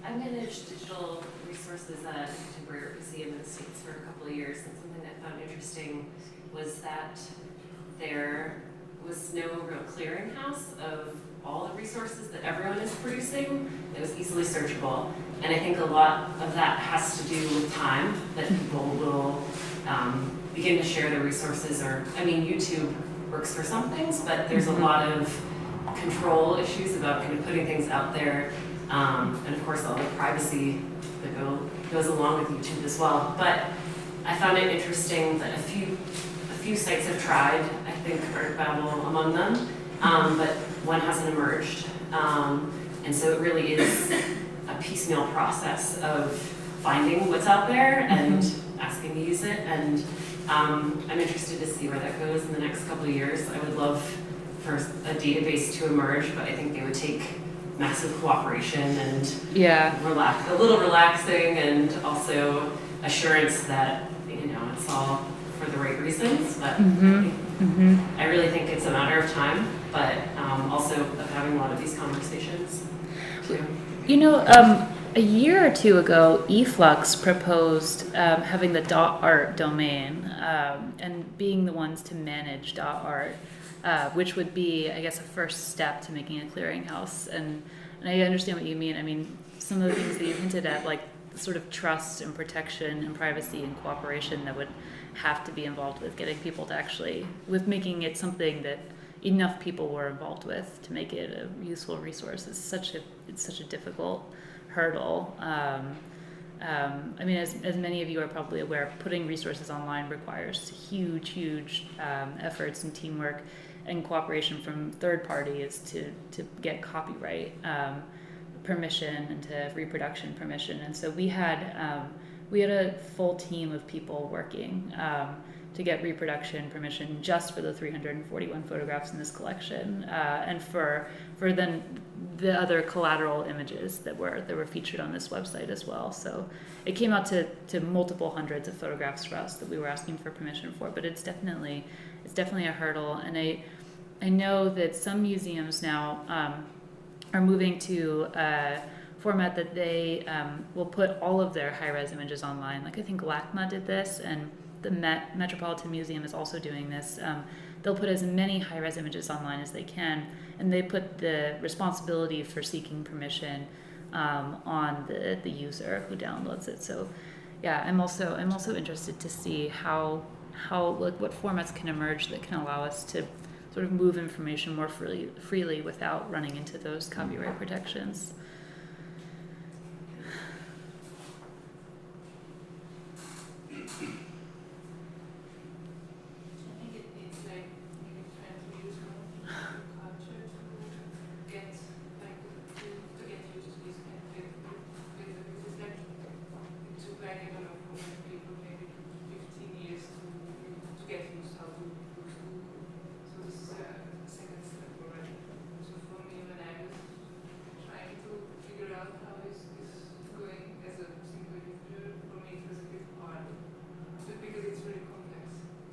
I managed digital resources at a contemporary museum in the States for a couple of years, and something that I found interesting was that there was no real clearinghouse of all the resources that everyone is producing that was easily searchable. And I think a lot of that has to do with time, that people will begin to share their resources, or, I mean, YouTube works for some things, but there's a lot of control issues about kind of putting things out there, and of course all the privacy that goes along with YouTube as well. But I found it interesting that a few sites have tried, I think Art Babel among them, but one hasn't emerged. And so it really is a piecemeal process of finding what's out there and asking to use it. And I'm interested to see where that goes in the next couple of years. I would love for a database to emerge, but I think it would take massive cooperation and a little relaxing, and also assurance that it's all for the right reasons, but Mm-hmm. I really think it's a matter of time, but also of having a lot of these conversations too. You know, a year or two ago, eFlux proposed having the .art domain and being the ones to manage .art, which would be, I guess, a first step to making a clearinghouse. And I understand what you mean. I mean, some of the things that you hinted at, like sort of trust and protection and privacy and cooperation that would have to be involved with getting people to actually, with making it something that enough people were involved with to make it a useful resource. It's such a difficult hurdle. I mean, as many of you are probably aware, putting resources online requires huge efforts and teamwork and cooperation from third parties to get copyright permission and to reproduction permission. And so we had a full team of people working to get reproduction permission just for the 341 photographs in this collection, and for then the other collateral images that were featured on this website as well. So it came out to multiple hundreds of photographs for us that we were asking for permission for. But it's definitely a hurdle, and I know that some museums now are moving to a format that they will put all of their high-res images online. Like I think LACMA did this, and the Metropolitan Museum is also doing this. They'll put as many high-res images online as they can, and they put the responsibility for seeking permission on the user who downloads it. So, yeah, I'm also interested to see how like what formats can emerge that can allow us to sort of move information more freely without running into those copyright protections.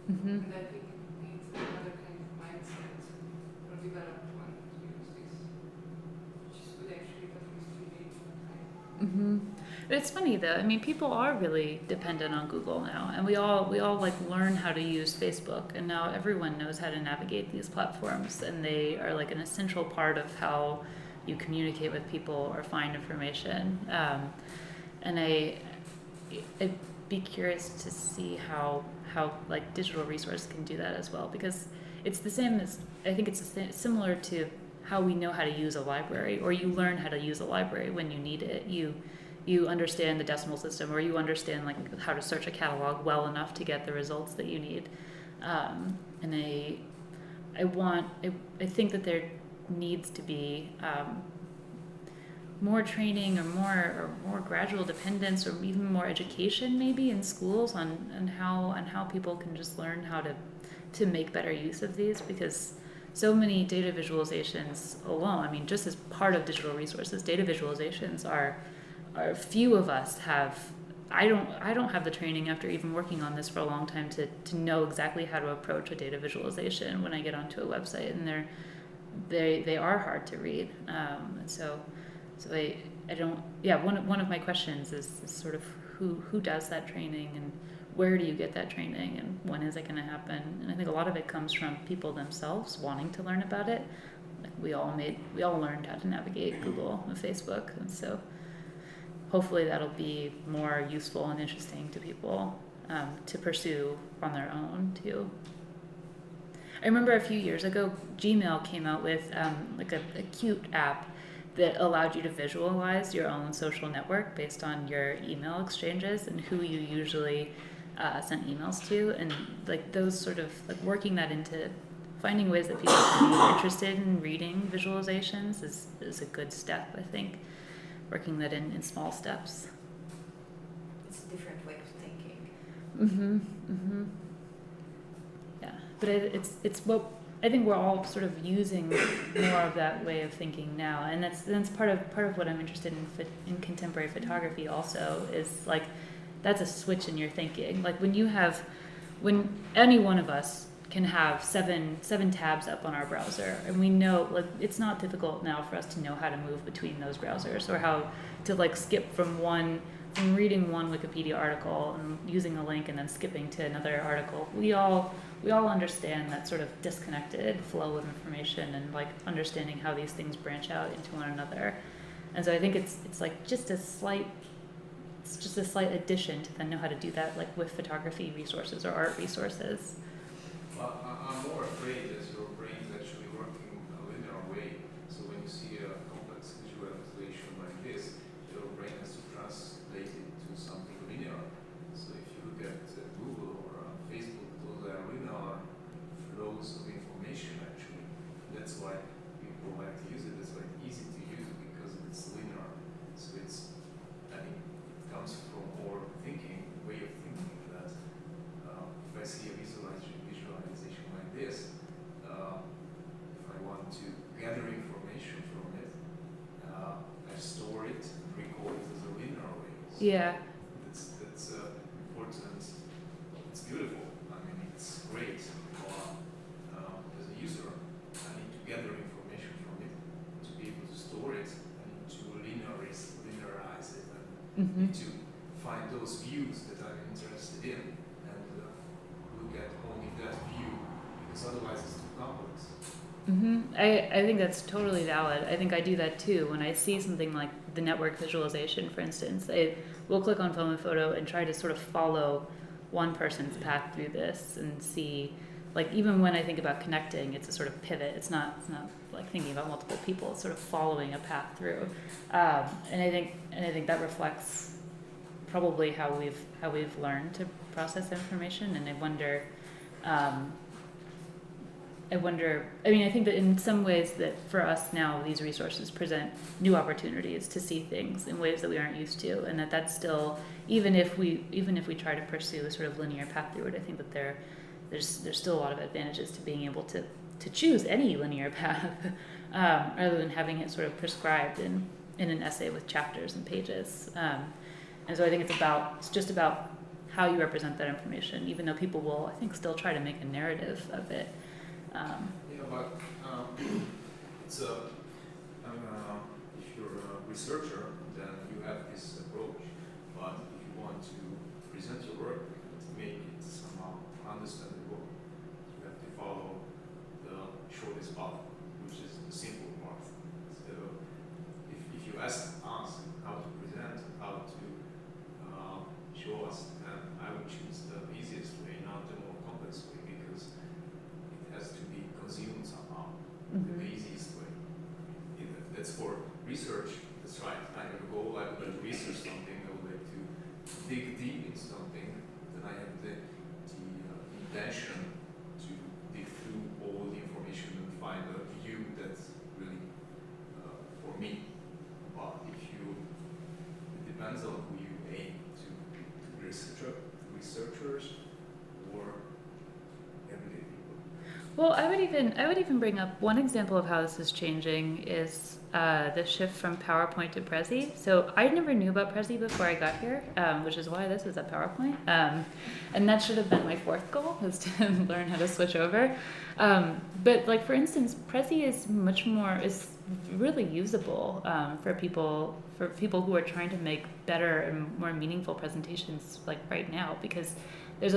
And I think it needs another kind of mindset or developed one to use this, which would actually at least relate to time. It's funny though. I mean, people are really dependent on Google now, and we all like learn how to use Facebook, and now everyone knows how to navigate these platforms, and they are like an essential part of how you communicate with people or find information. And I'd be curious to see how like digital resources can do that as well, because it's the same as, I think it's similar to how we know how to use a library, or you learn how to use a library when you need it. You understand the decimal system, or you understand like how to search a catalog well enough to get the results that you need. And I think that there needs to be more training or more gradual dependence, or even more education maybe in schools on how people can just learn how to make better use of these, because so many data visualizations alone, I mean, just as part of digital resources, data visualizations are few of us have. I don't have the training after even working on this for a long time to know exactly how to approach a data visualization when I get onto a website, and they are hard to read. And so I don't, yeah, one of my questions is sort of who does that training, and where do you get that training, and when is it going to happen? And I think a lot of it comes from people themselves wanting to learn about it. Like we all learned how to navigate Google and Facebook, and so hopefully that'll be more useful and interesting to people to pursue on their own too. I remember a few years ago, Gmail came out with like a cute app that allowed you to visualize your own social network based on your email exchanges and who you usually sent emails to, and like those sort of like working that into finding ways that people can be interested in reading visualizations is a good step, I think. Working that in small steps. It's a different way of thinking. Yeah, but it's what I think we're all sort of using more of that way of thinking now, and that's part of what I'm interested in contemporary photography. Also, is like that's a switch in your thinking. Like when you have when any one of us can have seven tabs up on our browser, and we know, like, it's not difficult now for us to know how to move between those browsers, or how to, like, skip from reading one Wikipedia article and using a link and then skipping to another article. We all understand that sort of disconnected flow of information, and, like, understanding how these things branch out into one another. And so I think it's like just a slight addition to then know how to do that, like, with photography resources or art resources. Well, I'm more afraid that your brain is actually working a linear way. So when you see a complex visualization like this, your brain has to translate it to something linear. So if you look at Google or Facebook, those are linear flows of information actually. That's why people like to use it. It's like easy to use because it's linear. So it's, I mean, it comes from our thinking, way of thinking that if I see a visualization like this, if I want to gather information from it, I store it, record it as a linear way. So Yeah. that's important. It's beautiful. I mean, it's great for as a user. I need to gather information from it to be able to store it and to linearize it and Mm-hmm. to find those views that I'm interested in and look at only that view, because otherwise it's too complex. I think that's totally valid. I think I do that too. When I see something like the network visualization, for instance, I will click on Film and Photo and try to sort of follow one person's path through this and see, like, even when I think about connecting, it's a sort of pivot. It's not like thinking about multiple people. It's sort of following a path through, and I think that reflects probably how we've learned to process information. And I wonder. I mean, I think that in some ways that for us now, these resources present new opportunities to see things in ways that we aren't used to, and that's still, even if we try to pursue a sort of linear path through it, I think that there's still a lot of advantages to being able to choose any linear path rather than having it sort of prescribed in an essay with chapters and pages. And so I think it's just about how you represent that information, even though people will, I think, still try to make a narrative of it. Yeah, but it's if you're a researcher, then you have this approach. But if you want to present your work and make it somehow understandable, you have to follow the shortest path, which is the simple path. So if you ask us how to present, how to show us, then I would choose the easiest way, not the more complex way, because it has to be consumed somehow, the easiest way. If that's for research, that's right. I have a goal, I would like to research something, I would like to dig deep into something, then I have the intention to dig through all the information and find a view that's really for me. But it depends on who you aim to researchers or everyday people. Well, I would even bring up one example of how this is changing is the shift from PowerPoint to Prezi. So I never knew about Prezi before I got here, which is why this is a PowerPoint. And that should have been my fourth goal, is to learn how to switch over. But, like, for instance, Prezi is really usable for people who are trying to make better and more meaningful presentations, like right now, because there's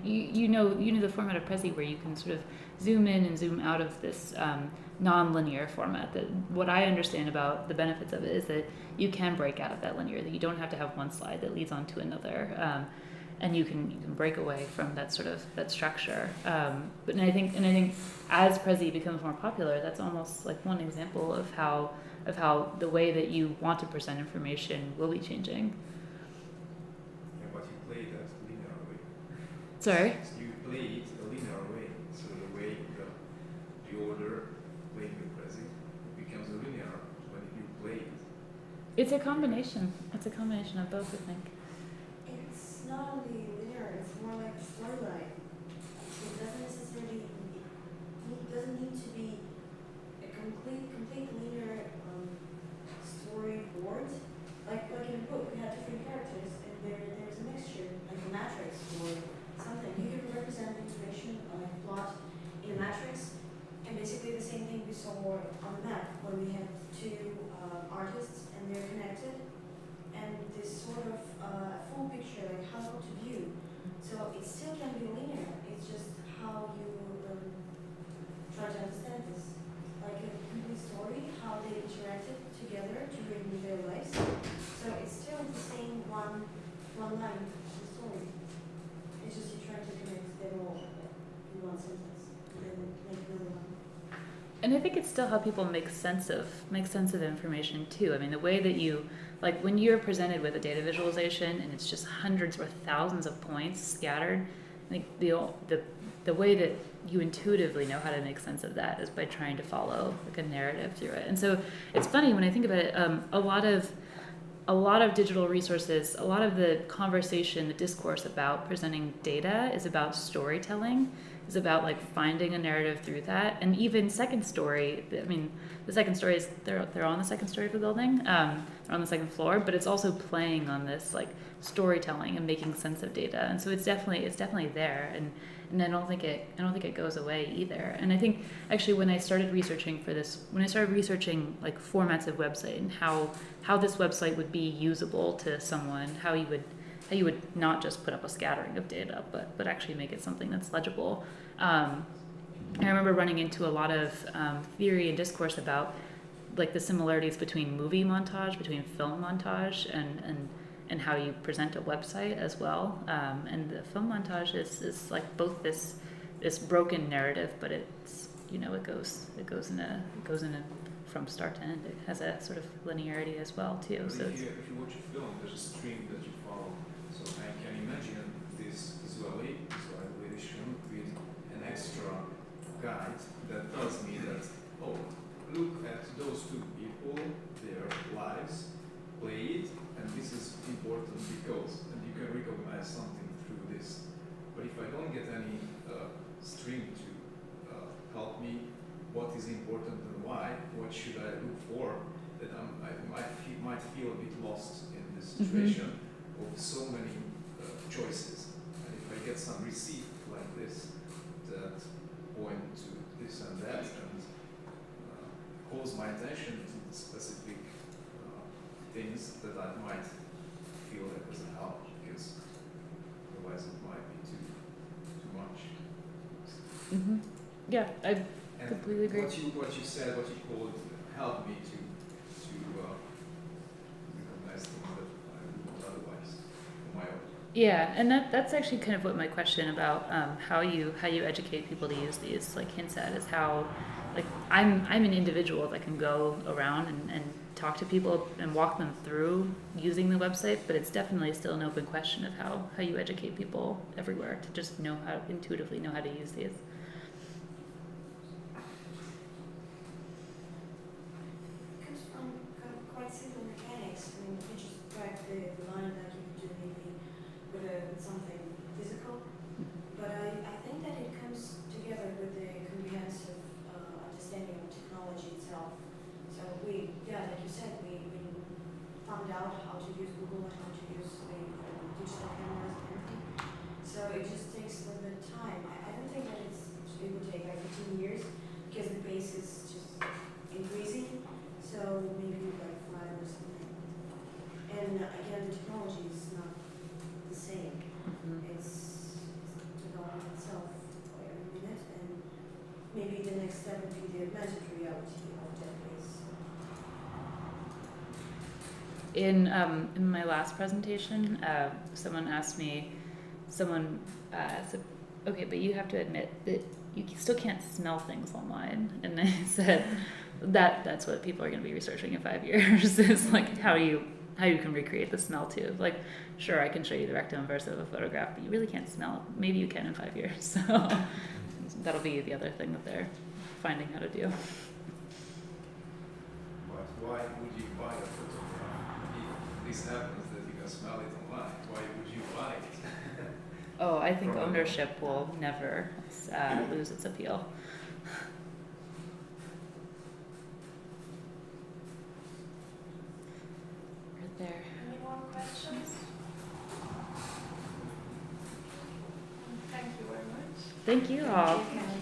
you know the format of Prezi, where you can sort of zoom in and zoom out of this non-linear format. That what I understand about the benefits of it is that you can break out of that linear, that you don't have to have one slide that leads on to another, and you can break away from that sort of that structure. But I think as Prezi becomes more popular, that's almost like one example of how the way that you want to present information will be changing. Yeah, but you play that linear way. Sorry? You play it a linear way. So the way the order playing the Prezi becomes a linear when you play it. It's a combination. It's a combination of both, I think. It's not only linear, it's more like a storyline. It doesn't necessarily need to be a complete linear storyboard. Like in a book, we have different characters, and there's a mixture, like a matrix or something. You can when we have two artists and they're connected, and this sort of full picture, like how to view. So it still can be linear. It's just how you try to understand this, like a complete story, how they interacted together to bring their lives. So it's still the same one line of the story. It's just you try to connect them all in one sentence, and then make another one. And I think it's still how people make sense of information too. I mean, the way that you, like when you're presented with a data visualization and it's just hundreds or thousands of points scattered, I think the way that you intuitively know how to make sense of that is by trying to follow like a narrative through it. And so it's funny when I think about it. A lot of digital resources, a lot of the conversation, the discourse about presenting data is about storytelling, is about like finding a narrative through that. And even second story, I mean, the second story is, they're on the second story of the building, they're on the second floor, but it's also playing on this like storytelling and making sense of data. And so it's definitely there. And I don't think it goes away either. And I think actually when I started researching for this, when I started researching like formats of website and how this website would be usable to someone, how you would not just put up a scattering of data, but actually make it something that's legible. I remember running into a lot of theory and discourse about like the similarities between movie montage, between film montage, and how you present a website as well. And the film montage is like both this broken narrative, but it's, you know, it goes in a from start to end. It has a sort of linearity as well too. But So if you watch a film, there's a stream that you follow. So I can imagine this visualization with an extra guide that tells me that, oh, look at those two people, their lives, play it, and this is important because, and you can recognize something through this. But if I don't get any stream to help me, what is important and why, what should I look for, that I might feel a bit lost in this situation of so many choices. And if I get some receipt like this that point to this and that and calls my attention to specific things that I might feel that doesn't help, because otherwise it might be too much. yeah, I And completely agree. What you said, what you called, helped me to recognize things that I would not otherwise on my own. Yeah, and that's actually kind of what my question about how you educate people to use these like hints at is how, like I'm an individual that can go around and talk to people and walk them through using the website, but it's definitely still an open question of how you educate people everywhere to just intuitively know how to use these. Comes from quite simple mechanics. I mean, you just drag the line like you do maybe with something physical. But I think that it comes together with the comprehensive understanding of technology itself. So like you said, we found out how to use Google and how to use digital cameras and everything. So it just takes a little bit of time. I don't think that it would take like 15 years because the pace is just increasing. So maybe like 5 or something. And again, the technology is not the same. It's developing itself every minute, and maybe the next step would be the augmented reality of that pace. In my last presentation, someone asked me, said, okay, but you have to admit that you still can't smell things online. And I said, that's what people are going to be researching in 5 years is like how you can recreate the smell too. Like, sure, I can show you the recto inverse of a photograph, but you really can't smell it. Maybe you can in 5 years. So that'll be the other thing that they're finding how to do. But why would you buy a photograph if this happens that you can smell it online? Why would you buy it? Oh, I think ownership will never lose its appeal. Right there. Any more questions? Thank you very much. Thank you all. Thank you.